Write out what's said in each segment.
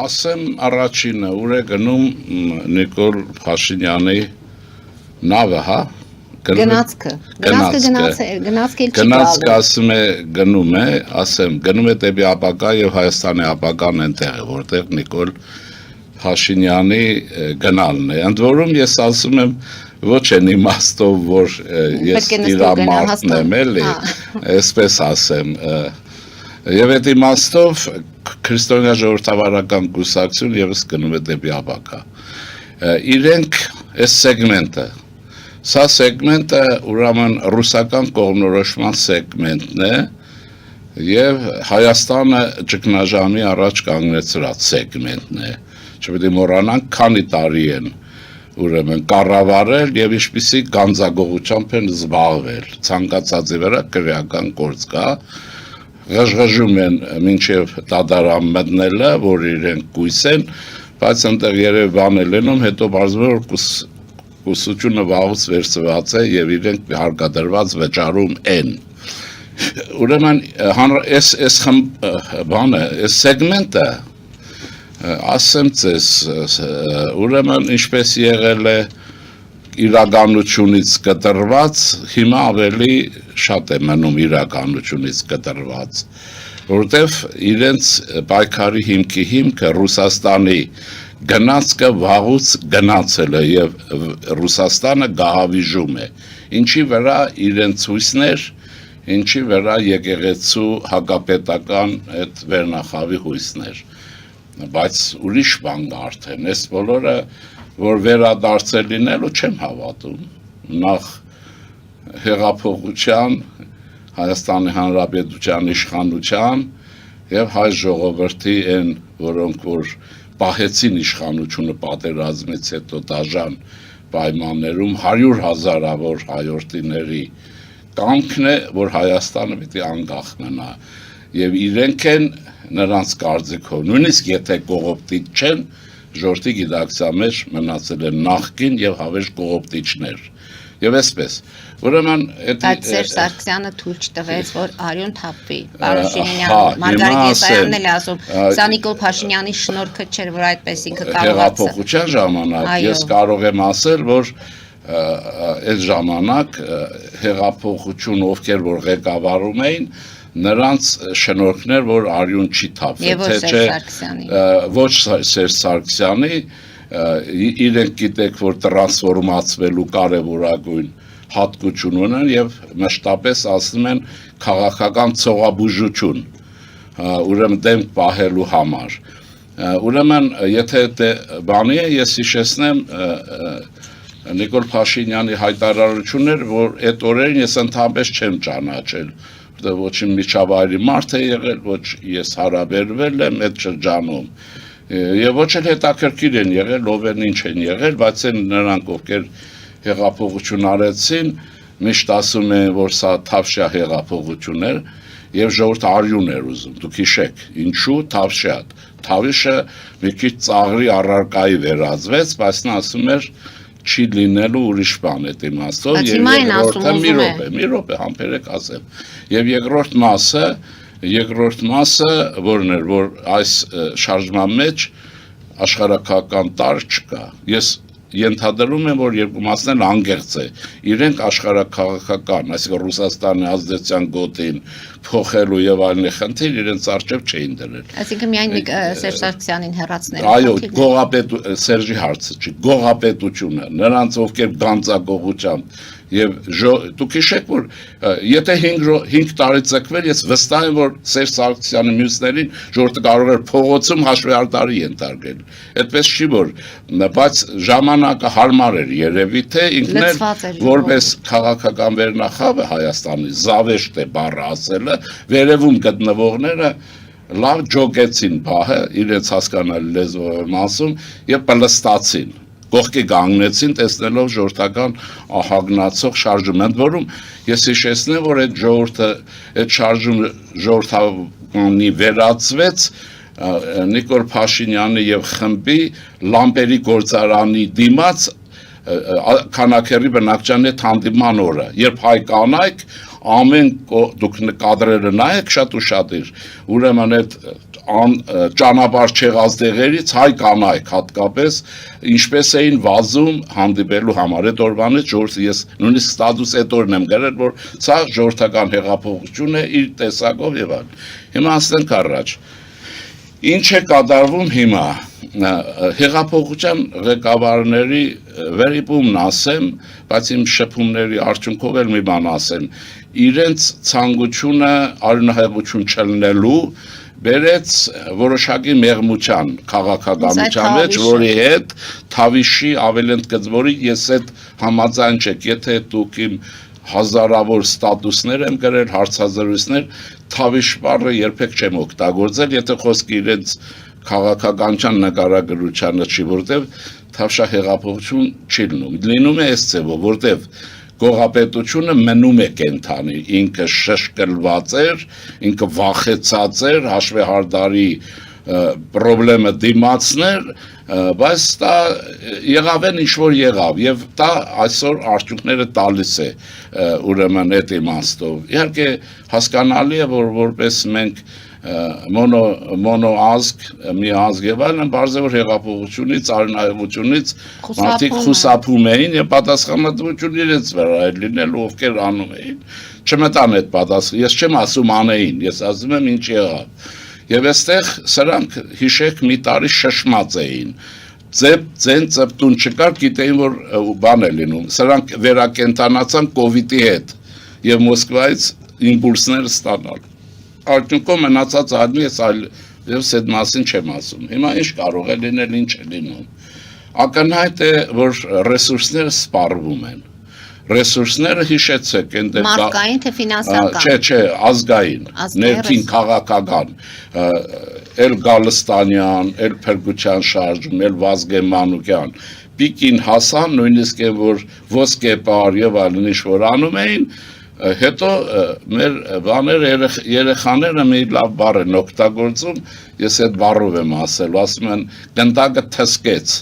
Ասեմ առաջինը, ուր է գնում Նիկոլ Փաշինյանի նավը, հա? Գնացքը Գնացքը ասում է գնում է, ասեմ, գնում է դեպի ապագա եւ Հայաստանի ապագան այնտեղ է, որտեղ Նիկոլ Փաշինյանի գնալն է։ Ընդ որում ես ասում եմ ոչ են իմաստով, որ ես իր մարդն եմ, էլի, այսպես ասեմ։ Եվ այդ իմաստով քրիստոնյա ժողովրդավարական կուսակցություն եւս գնում է դեպի ապագա։ Իրենք այս սեգմենտը, սա սեգմենտը ուրեմն ռուսական կողմնորոշման սեգմենտն է եւ Հայաստանը ճգնաժամի առաջ կանգնեցրած սեգմենտն է։ Չպետք է մոռանանք, քանի տարի են ուրեմն կառավարել եւ ինչպիսի գանձագողությամբ են զբաղվել։ Ցանկացածի վրա քրեական գործ կա, ղժղժում են մինչև դադարան մտնելը, որ իրենք կույս են, բայց այնտեղ երևի բան է լինում, հետո բարձր որ կուսությունը վաղուց վերցված է եւ իրենք հարկադրված վճարում են։ Ուրեմն այս բանը, այս սեգմենտը ասեմ ձեզ, ուրեմն ինչպես եղել է իրականությունից կտրված, հիմա ավելի շատ է մնում իրականությունից կտրված, որտեվ իրենց պայքարի հիմքը Ռուսաստանի գնացքը վաղուց գնացել է եւ Ռուսաստանը գահավիժում է, ինչի վրա իրենց հույսներ, ինչի վրա եկեղեցու հակապետական այդ վերնախավի հույսներ, բայց ուրիշ բան արդեն, այս բոլորը որ վերադարձել լինելու չեմ հավատում, նախ հեղափոխության, Հայաստանի Հանրապետության իշխանության եւ հայ ժողովրդի են, որոնք որ պահեցին իշխանությունը պատերազմից հետո դաժան պայմաններում 100,000-ավոր հայորդիների կամքն է, որ Հայաստանը պիտի անկախ մնա եւ իրենք են նրանց կարծիքով, նույնիսկ եթե կողոպտիչ չեն, ժողովրդի գիտակցության մեջ մնացել են նախկին եւ հավերժ կողոպտիչներ։ Եւ այսպես, ուրեմն այդ Սերժ Սարգսյանը թույլ չտվեց, որ արյուն թափվի, պարոն Շիրինյան, Մարգարիտ Եսայանն էլ ասում, սա Նիկոլ Փաշինյանի շնորհքը չէր, որ այդպես ինքը կարողացավ։ Հեղափոխության ժամանակ ես կարող եմ ասել, որ այդ ժամանակ հեղափոխություն ովքեր որ ղեկավարում էին նրանց շնորհքներ, որ արյուն չի թափվել, թե չէ ոչ Սերժ Սարգսյանի, իրենք գիտեք, որ տրանսֆորմացվելու կարևորագույն հատկություն ունեն եւ մշտապես ասում են քաղաքական ցողաբուժություն, ուրեմն դեմք պահելու համար։ Ուրեմն եթե բանի է, ես հիշեցնեմ Նիկոլ Փաշինյանի հայտարարություններ, որ այդ օրերին ես ընդհանրապես չեմ ճանաչել, ոչ իմ միջավայրի մարդ է եղել, ոչ ես հարաբերվել եմ այդ շրջանում եւ ոչ էլ հետաքրքիր են եղել, ով են ինչ են եղել, բայց են նրանք ովքեր հեղափոխություն արեցին, միշտ ասում են, որ սա թավշյա հեղափոխություն էր եւ ժողովուրդը արյուն էր ուզում, դուք հիշեք, ինչու թավշյա, թավիշը մի քիչ ծաղրի առարկայի վերածվեց, բայց նա ասում էր չի լինելու ուրիշ բան այդ իմաստով եւ երկրորդը մի րոպե համբերեք ասեմ եւ երկրորդ մասը որն էր որ այս շարժման մեջ աշխարհակական տար չկա ես ենթադրում եմ որ երկու մասն էլ անգերց է իրենք աշխարհակաղակական այսինքն Ռուսաստանի ազդեցության գոտին փոխելու եւ այլն խնդիր իրենց արժեվ չէին դրել այսինքն միայն Սերժ Սարգսյանին հեռացնել այո գողապետ Սերժի հարցը չի գողապետությունը նրանց ովքեր գանձագողությամբ եւ դուք հիշեք որ եթե 5 տարի ցկվել ես վստահ եմ որ Սերժ Սարգսյանի մյուսներին ժողովուրդը կարող էր փողոցում հաշվետարի ենթարկել այդպես չի որ բայց ժամանակը հարմար էր երևի թե ինքն էլ որպես քաղաքական վերնախավը Հայաստանի զավեշտ է բառը ասելը վերևում գտնվողները լավ ջոգեցին բահը իրենց հասկանալի լեզվով եմ ասում եւ պլստացին կողքի կանգնեցին տեսնելով ժողովրդական ահագնացող շարժում ընդ որում ես հիշեցնեմ որ այդ ժողովուրդը այդ շարժումը ժողովրդականի վերածվեց Նիկոլ Փաշինյանի եւ խմբի լամպերի գործարանի դիմաց քանակերի բնակչության հետ հանդիման օրը երբ հայ կանայք ամեն դուք կադրերը նայեք շատ ուշադիր, ուրեմն այդ ճանապարհ չեղած դեղերից հայ կանայք հատկապես ինչպես էին վազում հանդիպելու համար այդ օրվանից ժողովրդի ես նույնիսկ ստատուս այդ օրն եմ գրել որ սա ժողովրդական հեղափոխություն է իր տեսակով եւ այլն հիմա ասենք առաջ ինչ է կատարվում հիմա հեղափոխության ղեկավարների վերիպումն ասեմ բայց իմ շփումների արդյունքով էլ մի բան ասեմ իրենց ցանկությունը արյունահեղություն չլինելու բերեց որոշակի մեղմության քաղաքականության մեջ, որի հետ Թավիշի ավելընդ գծվորի ես այդ համաձայն չեք, եթե դուք իմ հազարավոր ստատուսներ եմ գրել, հարցազրույցներ, Թավիշ բառը երբեք չեմ օգտագործել, եթե խոսքը իրենց քաղաքականության նկարագրությանը չի, որտեղ Թավշա հեղափոխություն չի լինում է այս ձևով, որտեղ գողապետությունը մնում է կենթանի, ինքը շշկլված էր, ինքը վախեցած էր, հաշվեհարդարի պրոբլեմը դիմացներ, բայց դա եղավ են ինչ-որ եղավ, և դա այսօր արդյունքները տալիս է ուրեմն այդ իմաստով։ Իհարկե հասկանալի է, որ որպես մենք մոնոազգ, մի ազգ եւ այլն, բարձր որ հեղափոխությունից, արյունահեղությունից մարդիկ խուսափում էին եւ պատասխանատվություն իրենց վրա էր լինելու, ովքեր անում էին, չմտան այդ պատասխանը, ես չեմ ասում անեին, ես ասում եմ ինչ եղավ։ Եվ այստեղ սրանք հիշեք մի տարի շշմած էին, ձեն ծպտուն չկար, գիտեին որ բան է լինում, սրանք վերակենդանացան կովիդի հետ եւ Մոսկվայից իմպուլսներ ստանալ։ Արդյունքում մնացած արմի ես այլ այդ մասին չեմ ասում։ Հիմա ինչ կարող է լինել, ինչ է լինում։ Ակնհայտ է, որ ռեսուրսները սպառվում են։ Ռեսուրսները հիշեցեք, մարդկային թե ֆինանսական։ Չէ, ազգային, ներքին քաղաքական, էլ Գալստանյան, էլ Փրկության շարժում, էլ Վազգեն Մանուկյան, պիկին հասան, նույնիսկ որ ոսկեպար եւ այլն ինչ որ անում էին, հետո մեր բաներ երեխաները մի լավ բառ են օգտագործում, ես այդ բառով եմ ասել, ասում են գնդակը թսկեց,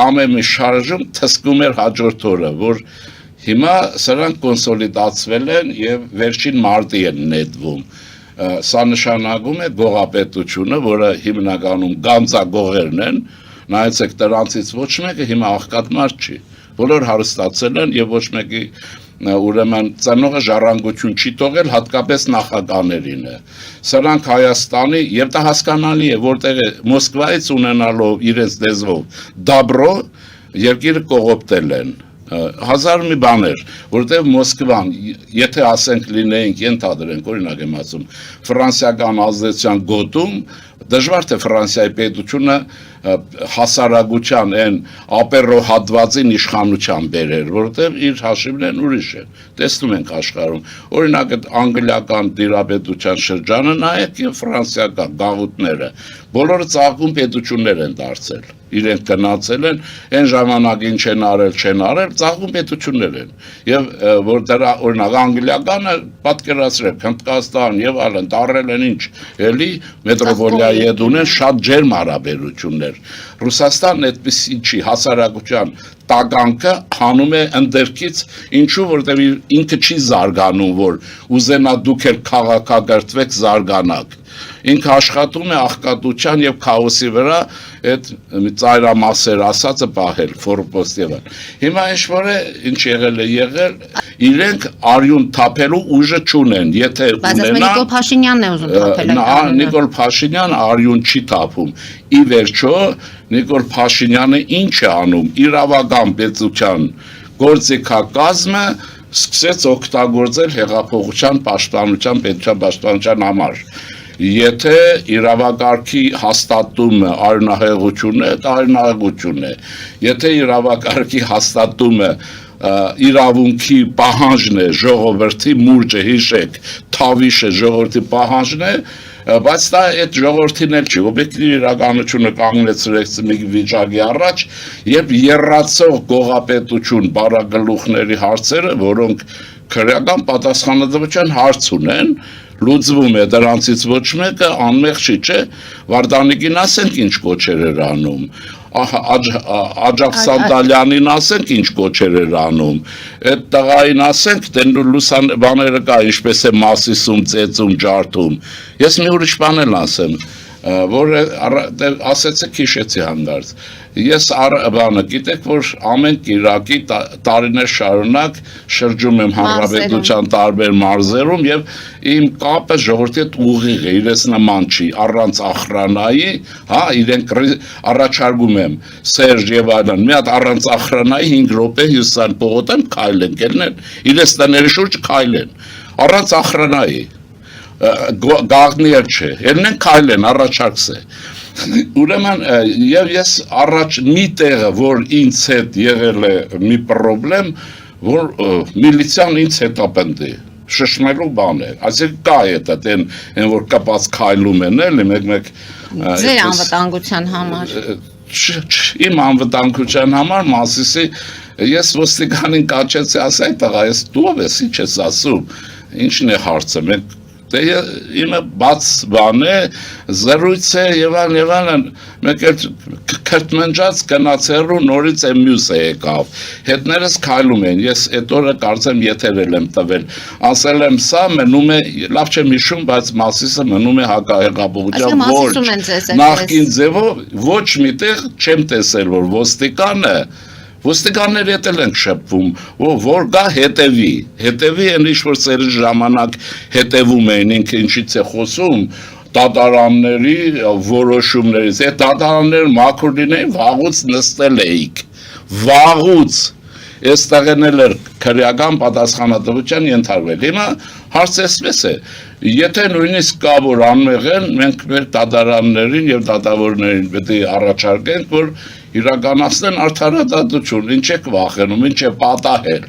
ամեն մի շարժում թսկում էր հաջորդ օրը, որ հիմա սրանք կոնսոլիդացվել են եւ վերջին մարտի են նետվում, սա նշանակում է գողապետությունը, որը հիմնականում գանձագողերն են, նայեցեք դրանցից ոչ մեկը հիմա աղքատ մարդ չի, բոլոր հարստացել են եւ ոչ մեկի ուրեմն ծնողը ժառանգություն չի թողել հատկապես նախագաներին է։ Սրանք Հայաստանի եւ դա հասկանալի է, որտեղ Մոսկվայից ունենալով իրենց լեզվով դաբրո երկիրը կողոպտել են։ Հազար մի բաներ, որտեղ Մոսկվան, եթե ասենք լինեինք, ենթադրենք, օրինակ եմ ասում, ֆրանսիական ազդեցության գոտում, դժվար թե Ֆրանսիայի պետությունը հասարակության այն ապերո հատվածին իշխանության բերեր, որտեղ իր հաշիվներն ուրիշ են, տեսնում ենք աշխարհում, օրինակ այդ անգլիական տիրապետության շրջանը նայեք եւ ֆրանսիական գաղութները, բոլորը ծաղկուն պետություններ են դարձել, իրենք գնացել են, այն ժամանակին չեն արել, ծաղկուն պետություններ են, եւ որ դրա օրինակ անգլիականը պատկերացրեք, Հնդկաստան եւ այլն դարել են ինչ, էլի մետրոպոլիայի հետ ունեն շատ ջերմ հարաբերություններ։ Ռուսաստանն այդպիսի չի, հասարակության տագանքը հանում է ընդերքից, ինչու որտեղ ինքը չի զարգանում, որ ուզենա դուք էլ քաղաքակրթվեք, զարգանաք։ Ինքը աշխատում է աղքատության եւ քաոսի վրա այդ ծայրամասեր ասածը պահել, ֆորպոստ եւ այլն։ Հիմա ինչ-որ է, ինչ եղել է եղել, իրենք արյուն թափելու ուժը չունեն, եթե ունենան։ Բայց Նիկոլ Փաշինյանն է ուզում թափել։ Նիկոլ Փաշինյանը արյուն չի թափում։ Ի վերջո Նիկոլ Փաշինյանը ինչ է անում, իրավական պետության գործիքակազմը սկսեց օգտագործել հեղափոխության պաշտպանության, պետության պաշտպանության համար։ Եթե իրավակարգի հաստատումը արյունահեղությունն է, դա արյունահեղությունն է։ Եթե իրավակարգի հաստատումը իրավունքի պահանջն է, ժողովրդի մուրճը, հիշեք, Թավիշը ժողովրդի պահանջն է, բայց դա այդ ժողովրդին էլ չի, օբյեկտիվ իրականությունը կանգնեցրեց մի վիճակի առաջ, երբ եռացող գողապետություն բարագլուխների հարցերը, որոնք քրեական պատասխանատվության հարց ունեն, լուծվում է դրանցից ոչ մեկը անմեղ չի, չէ, Վարդանիկին ասենք ինչ կոչեր էր անում, Աջափ Սանդալյանին ասենք ինչ կոչեր էր անում, այդ տղային ասենք դե լուսան բաները կա, ինչպես է Մասիսում, ծեծում, ջարդում։ Ես մի ուրիշ բան էլ ասեմ, որ ասեցեք հիշեցի հանդարտ։ Ես բանը գիտեք, որ ամեն կիրակի տարիներ շարունակ շրջում եմ հանրապետության տարբեր մարզերում եւ իմ կապը ժողովրդի հետ ուղիղ է, իրենց նման չի, առանց ախրանայի, հա, իրենք առաջարկում եմ Սերժ եւ այլն, մի հատ առանց ախրանայի 5 րոպե հյուսիսային պողոտան քայլեն, գելնեն, իրենց տների շուրջ քայլեն, առանց ախրանայի, գաղտնիեր չէ, ելնեն քայլեն, առաջարկս է։ Ուրեմն եւ ես առաջ մի տեղը, որ ինձ հետ եղել է մի խնդրեմ, որ միլիցիան ինձ հետապնդի, շշնելու բան է, այսինքն կա այդ այն որ կապած քայլում են էլի մեկ ձեր անվտանգության համար իմ անվտանգության համար Մասիսի ես ոստիկանին կաչեցի, ասա տղա, ես դու ես ինչ ես ասում, ինչն է հարցը, մենք դե իմը բաց բան է, զրույց է եւ այլն, մեկ էլ քրտմնջած գնացերու նորից է մյուս է եկավ, հետներս քայլում են, ես այդ օրը կարծեմ եթերել եմ տվել, ասել եմ սա մնում է, լավ չեմ հիշում, բայց Մասիսը մնում է հակահեղափոխության ոչ, նախկին ձևով ոչ միտեղ չեմ տեսել, որ ոստիկանները հետ էլ ենք շփվում, որ գա հետևի են ինչ-որ ծերի ժամանակ հետևում էին, ինքը ինչից է խոսում, դատարանների որոշումներից, այդ դատարանները մաքուր լինեին, վաղուց նստել էիք, վաղուց, այստեղ էլ էր քրեական պատասխանատվության ենթարկվել, հիմա հարցը էսպես է, եթե նույնիսկ կա որ անմեղ են, մենք մեր դատարաններին եւ դատավորներին պետք է առաջարկենք, որ իրականացնեն արդարադատություն, ինչ եք վախենում, ինչ է պատահել։